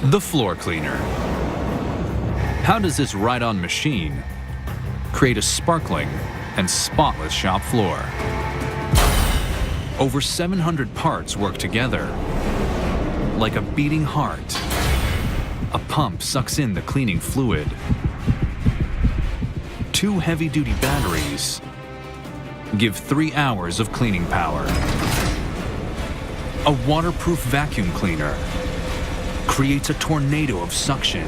The floor cleaner. How does this ride-on machine create a sparkling and spotless shop floor? Over 700 parts work together. Like a beating heart, a pump sucks in the cleaning fluid. 2 heavy-duty batteries give 3 hours of cleaning power. A waterproof vacuum cleaner creates a tornado of suction.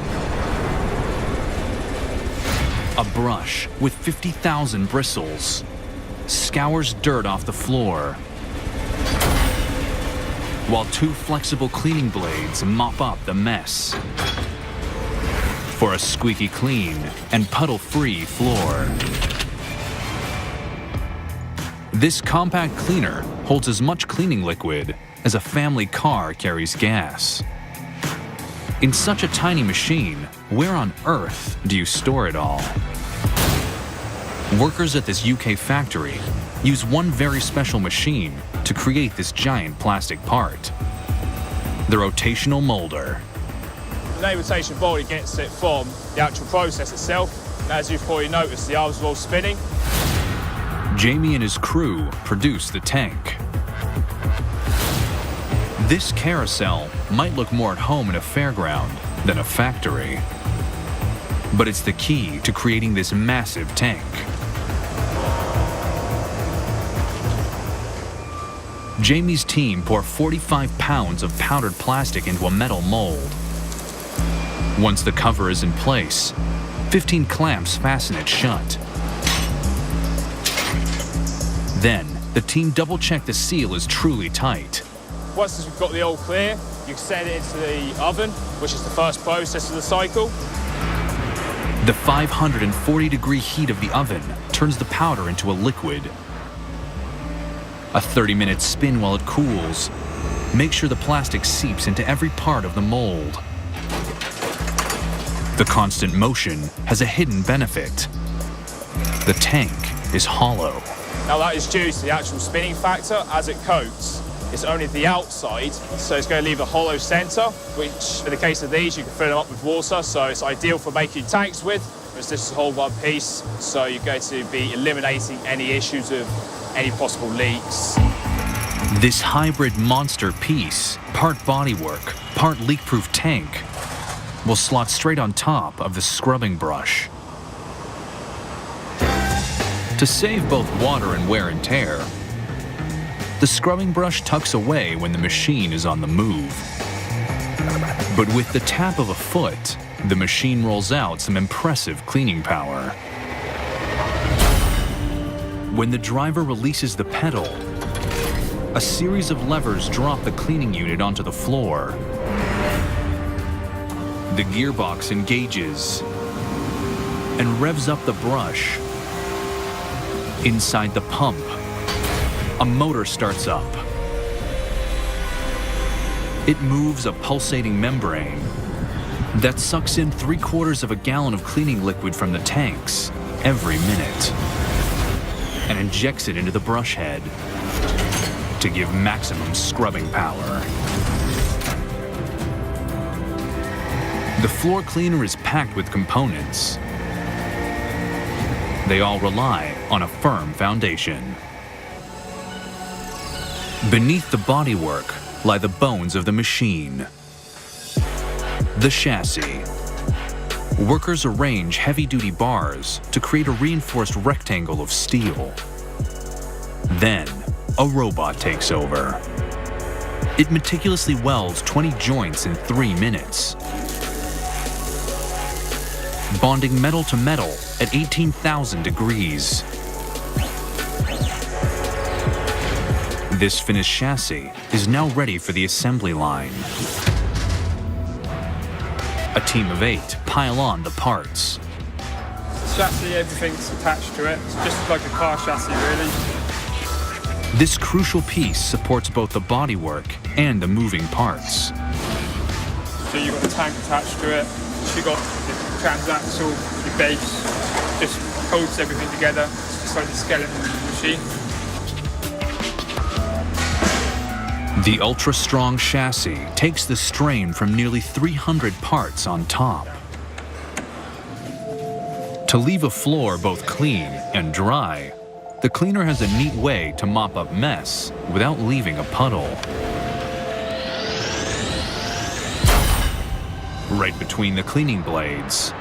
A brush with 50,000 bristles scours dirt off the floor, while 2 flexible cleaning blades mop up the mess for a squeaky clean and puddle-free floor. This compact cleaner holds as much cleaning liquid as a family car carries gas. In such a tiny machine, where on earth do you store it all? Workers at this UK factory use one very special machine to create this giant plastic part, the rotational molder. The name rotation molding gets it from the actual process itself. As you've probably noticed, the arms are all spinning. Jamie and his crew produce the tank. This carousel might look more at home in a fairground than a factory, but it's the key to creating this massive tank. Jamie's team pour 45 pounds of powdered plastic into a metal mold. Once the cover is in place, 15 clamps fasten it shut. Then, the team double-check the seal is truly tight. Once we've got the all clear, you can send it into the oven, which is the first process of the cycle. The 540-degree heat of the oven turns the powder into a liquid. A 30-minute spin while it cools. Make sure the plastic seeps into every part of the mold. The constant motion has a hidden benefit. The tank is hollow. Now that is due to the actual spinning factor. As it coats, it's only the outside, so it's going to leave a hollow center, which in the case of these, you can fill them up with water, so it's ideal for making tanks with, whereas this is a whole one piece, so you're going to be eliminating any issues of any possible leaks. This hybrid monster piece, part bodywork, part leak-proof tank, will slot straight on top of the scrubbing brush. To save both water and wear and tear, the scrubbing brush tucks away when the machine is on the move. But with the tap of a foot, the machine rolls out some impressive cleaning power. When the driver releases the pedal, a series of levers drop the cleaning unit onto the floor. The gearbox engages and revs up the brush. Inside the pump, a motor starts up. It moves a pulsating membrane that sucks in 3/4 of a gallon of cleaning liquid from the tanks every minute and injects it into the brush head to give maximum scrubbing power. The floor cleaner is packed with components. They all rely on a firm foundation. Beneath the bodywork lie the bones of the machine. The chassis. Workers arrange heavy-duty bars to create a reinforced rectangle of steel. Then, a robot takes over. It meticulously welds 20 joints in 3 minutes, bonding metal to metal at 18,000 degrees. This finished chassis is now ready for the assembly line. A team of 8 pile on the parts. Chassis, everything's attached to it. It's just like a car chassis, really. This crucial piece supports both the bodywork and the moving parts. So you've got the tank attached to it. You've got the transaxle, your base, just holds everything together. It's just like the skeleton of the machine. The ultra-strong chassis takes the strain from nearly 300 parts on top. To leave a floor both clean and dry, the cleaner has a neat way to mop up mess without leaving a puddle. Right between the cleaning blades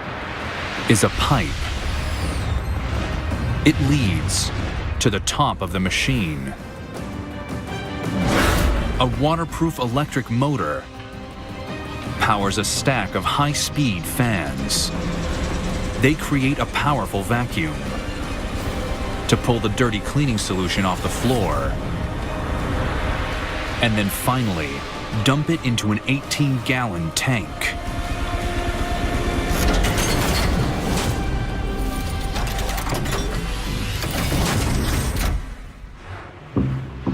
is a pipe. It leads to the top of the machine. A waterproof electric motor powers a stack of high-speed fans. They create a powerful vacuum to pull the dirty cleaning solution off the floor, and then finally dump it into an 18-gallon tank.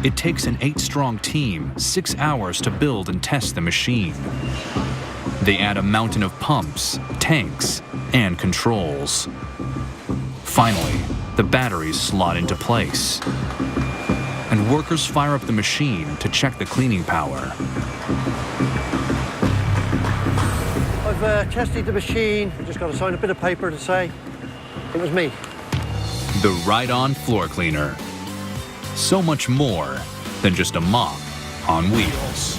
It takes an 8-strong team 6 hours to build and test the machine. They add a mountain of pumps, tanks, and controls. Finally, the batteries slot into place, and workers fire up the machine to check the cleaning power. I've tested the machine. I've just got to sign a bit of paper to say it was me. The ride-on floor cleaner. So much more than just a mop on wheels.